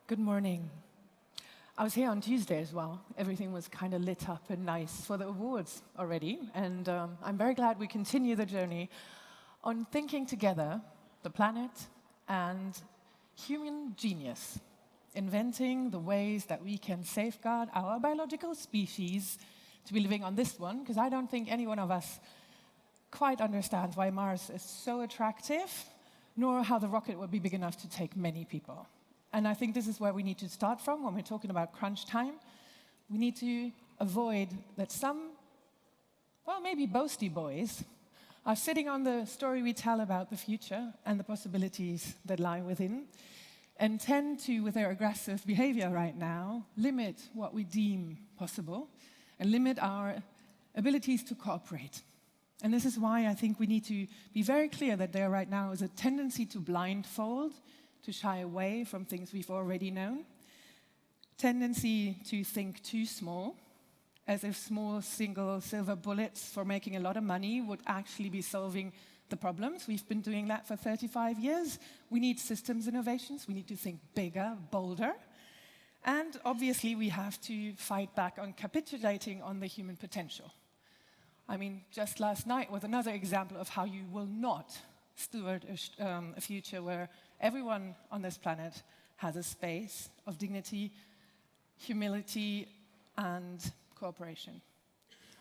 Good morning. I was here on Tuesday as well. Everything was kind of lit up and nice for the awards already. And I'm very glad we continue the journey on thinking together the planet and human genius, inventing the ways that we can safeguard our biological species to be living on this one, because I don't think any one of us quite understands why Mars is so attractive, nor how the rocket would be big enough to take many people. And I think this is where we need to start from when we're talking about crunch time. We need to avoid that some, well, maybe boasty boys are sitting on the story we tell about the future and the possibilities that lie within, and tend to, with their aggressive behavior right now, limit what we deem possible and limit our abilities to cooperate. And this is why I think we need to be very clear that there right now is a tendency to blindfold, to shy away from things we've already known, tendency to think too small, as if small single silver bullets for making a lot of money would actually be solving the problems. We've been doing that for 35 years. We need systems innovations. We need to think bigger, bolder. And obviously, we have to fight back on capitulating on the human potential. I mean, just last night was another example of how you will not steward a future where everyone on this planet has a space of dignity, humility, and cooperation.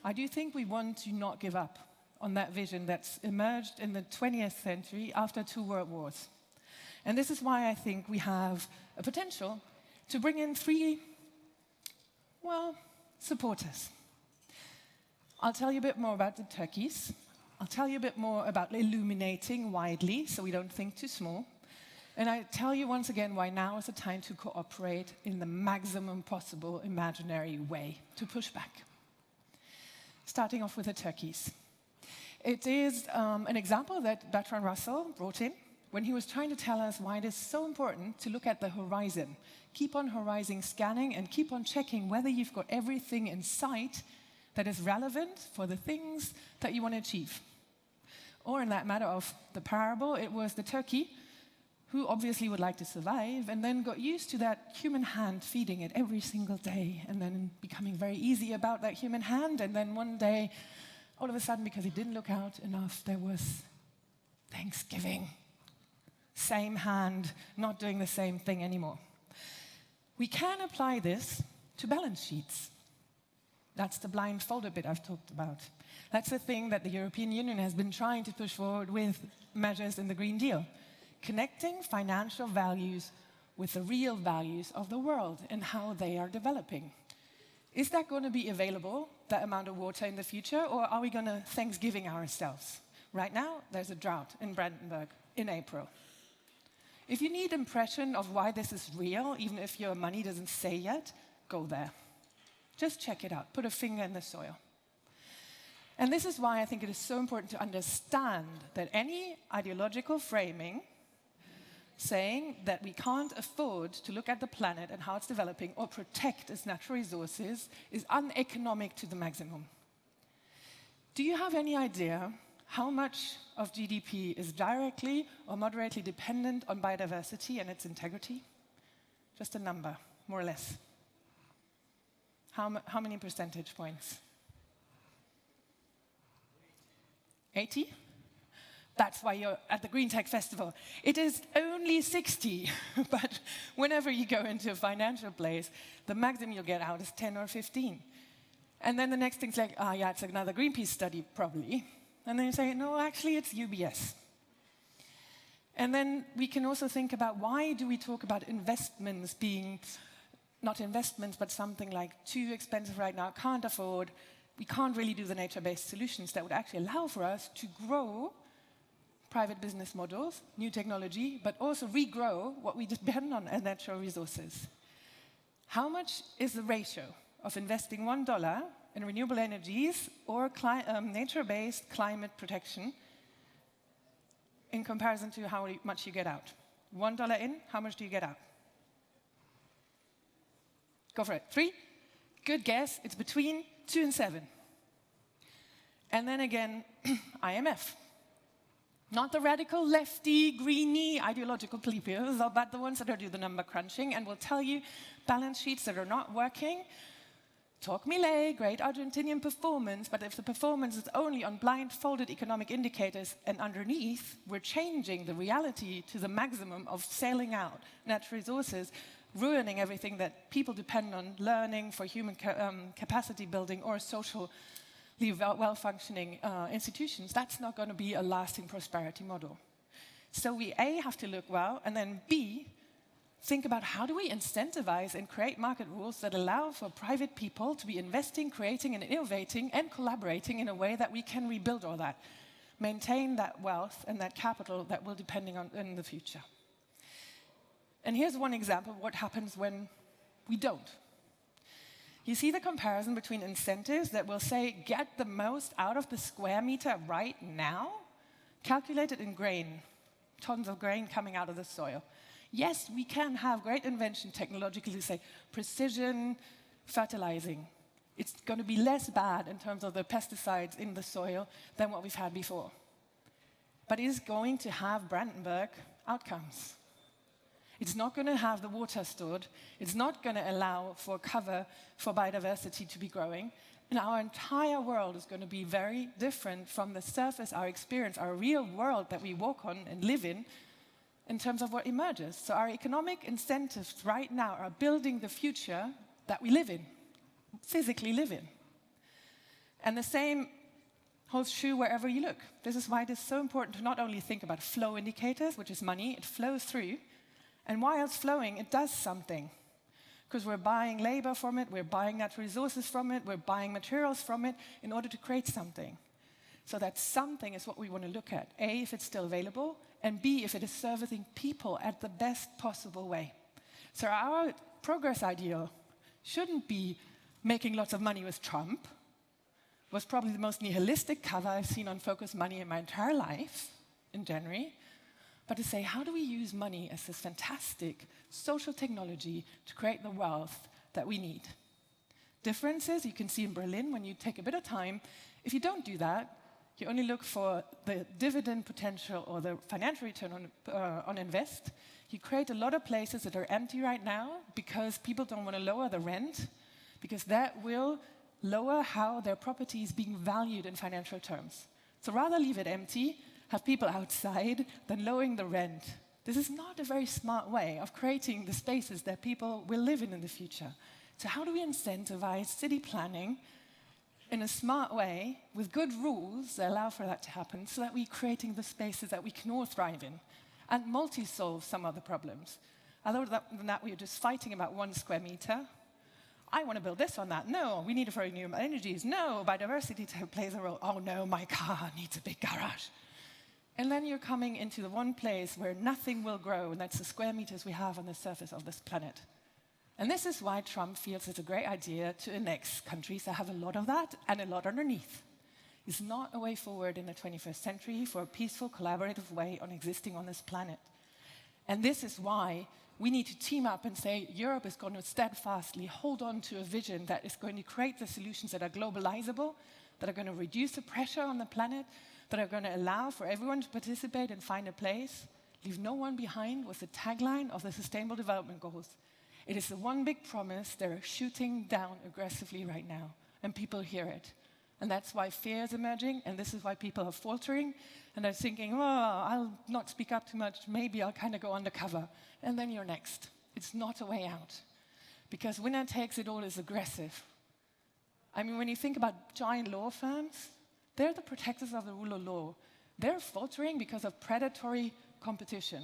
I do think we want to not give up on that vision that's emerged in the 20th century after 2 world wars. And this is why I think we have a potential to bring in 3, supporters. I'll tell you a bit more about the turkeys. I'll tell you a bit more about illuminating widely so we don't think too small. And I tell you once again why now is the time to cooperate in the maximum possible imaginary way to push back. Starting off with the turkeys. It is an example that Bertrand Russell brought in when he was trying to tell us why it is so important to look at the horizon. Keep on horizon scanning and keep on checking whether you've got everything in sight that is relevant for the things that you want to achieve. Or in that matter of the parable, it was the turkey who obviously would like to survive and then got used to that human hand feeding it every single day and then becoming very easy about that human hand. And then one day, all of a sudden, because he didn't look out enough, there was Thanksgiving. Same hand, not doing the same thing anymore. We can apply this to balance sheets. That's the blindfolded bit I've talked about. That's the thing that the European Union has been trying to push forward with measures in the Green Deal. Connecting financial values with the real values of the world and how they are developing. Is that going to be available, that amount of water in the future, or are we going to Thanksgiving ourselves? Right now, there's a drought in Brandenburg in April. If you need impression of why this is real, even if your money doesn't say yet, go there. Just check it out. Put a finger in the soil. And this is why I think it is so important to understand that any ideological framing saying that we can't afford to look at the planet and how it's developing or protect its natural resources is uneconomic to the maximum. Do you have any idea how much of GDP is directly or moderately dependent on biodiversity and its integrity? Just a number, more or less. How many percentage points? 80? That's why you're at the GreenTech Festival. It is only 60, but whenever you go into a financial place, the maximum you'll get out is 10 or 15. And then the next thing's like, it's another Greenpeace study, probably. And then you say, no, actually, it's UBS. And then we can also think about why do we talk about investments being, not investments, but something like too expensive right now, can't afford. We can't really do the nature-based solutions that would actually allow for us to grow private business models, new technology, but also regrow what we depend on as natural resources. How much is the ratio of investing $1 in renewable energies or nature-based climate protection in comparison to how much you get out? $1 in, how much do you get out? Go for it. 3? Good guess. It's between 2 and 7. And then again, IMF. Not the radical lefty, greeny, ideological people, but the ones that are do the number crunching and will tell you balance sheets that are not working. Talk Millet, great Argentinian performance, but if the performance is only on blindfolded economic indicators and underneath, we're changing the reality to the maximum of selling out natural resources, ruining everything that people depend on learning for human capacity building or socially well-functioning institutions. That's not going to be a lasting prosperity model. So we A, have to look well, and then B, think about how do we incentivize and create market rules that allow for private people to be investing, creating, and innovating and collaborating in a way that we can rebuild all that, maintain that wealth and that capital that will depending on in the future. And here's one example of what happens when we don't. You see the comparison between incentives that will say, get the most out of the square meter right now, calculated in grain, tons of grain coming out of the soil. Yes, we can have great invention technologically, say precision fertilizing. It's going to be less bad in terms of the pesticides in the soil than what we've had before. But it is going to have Brandenburg outcomes. It's not going to have the water stored. It's not going to allow for cover for biodiversity to be growing. And our entire world is going to be very different from the surface, our experience, our real world that we walk on and live in terms of what emerges. So our economic incentives right now are building the future that we live in, physically live in. And the same holds true wherever you look. This is why it is so important to not only think about flow indicators, which is money, it flows through. And while it's flowing, it does something. Because we're buying labor from it, we're buying natural resources from it, we're buying materials from it in order to create something. So that something is what we want to look at. A, if it's still available, and B, if it is servicing people at the best possible way. So our progress ideal shouldn't be making lots of money with Trump. It was probably the most nihilistic cover I've seen on Focus Money in my entire life in January. But to say, how do we use money as this fantastic social technology to create the wealth that we need? Differences you can see in Berlin when you take a bit of time. If you don't do that, you only look for the dividend potential or the financial return on invest. You create a lot of places that are empty right now because people don't want to lower the rent, because that will lower how their property is being valued in financial terms. So rather leave it empty, have people outside, than lowering the rent. This is not a very smart way of creating the spaces that people will live in the future. So how do we incentivize city planning in a smart way with good rules that allow for that to happen so that we're creating the spaces that we can all thrive in and multi-solve some of the problems? Other than that, we're just fighting about 1 square meter. I want to build this on that. No, we need it for renewable energies. No, biodiversity plays a role. Oh no, my car needs a big garage. And then you're coming into the one place where nothing will grow, and that's the square meters we have on the surface of this planet. And this is why Trump feels it's a great idea to annex countries that have a lot of that and a lot underneath. It's not a way forward in the 21st century for a peaceful, collaborative way on existing on this planet. And this is why we need to team up and say Europe is going to steadfastly hold on to a vision that is going to create the solutions that are globalizable, that are going to reduce the pressure on the planet, that are going to allow for everyone to participate and find a place. Leave no one behind was the tagline of the Sustainable Development Goals. It is the one big promise they're shooting down aggressively right now, and people hear it. And that's why fear is emerging, and this is why people are faltering, and they're thinking, oh, I'll not speak up too much, maybe I'll kind of go undercover. And then you're next. It's not a way out. Because winner takes it all is aggressive. I mean, when you think about giant law firms, they're the protectors of the rule of law. They're faltering because of predatory competition.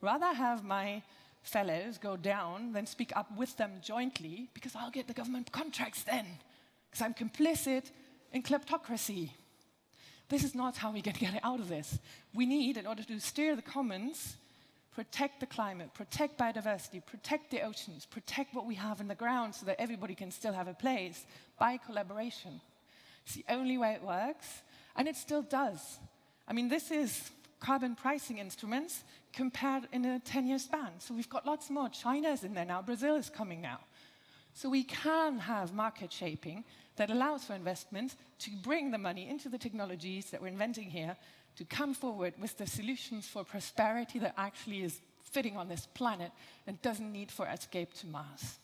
Rather have my fellows go down than speak up with them jointly, because I'll get the government contracts then, because I'm complicit in kleptocracy. This is not how we get out of this. We need, in order to steer the commons, protect the climate, protect biodiversity, protect the oceans, protect what we have in the ground so that everybody can still have a place by collaboration. It's the only way it works, and it still does. I mean, this is carbon pricing instruments compared in a 10-year span. So we've got lots more. China is in there now. Brazil is coming now. So we can have market shaping that allows for investment to bring the money into the technologies that we're inventing here, to come forward with the solutions for prosperity that actually is fitting on this planet and doesn't need for escape to Mars.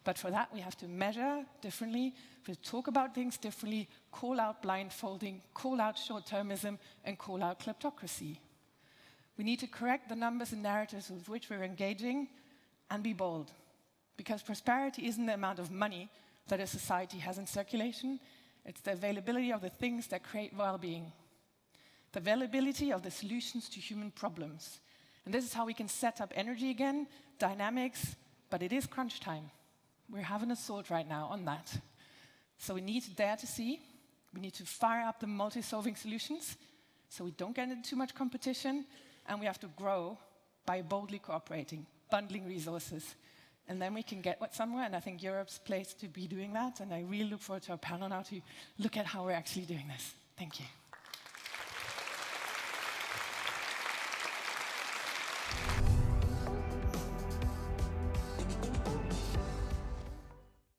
But for that, we have to measure differently, we have to talk about things differently, call out blindfolding, call out short-termism, and call out kleptocracy. We need to correct the numbers and narratives with which we're engaging and be bold. Because prosperity isn't the amount of money that a society has in circulation, it's the availability of the things that create well-being, the availability of the solutions to human problems. And this is how we can set up energy again, dynamics, but it is crunch time. We're having assault right now on that. So we need to dare to see, we need to fire up the multi-solving solutions, so we don't get into too much competition, and we have to grow by boldly cooperating, bundling resources. And then we can get somewhere, and I think Europe's place to be doing that, and I really look forward to our panel now to look at how we're actually doing this. Thank you.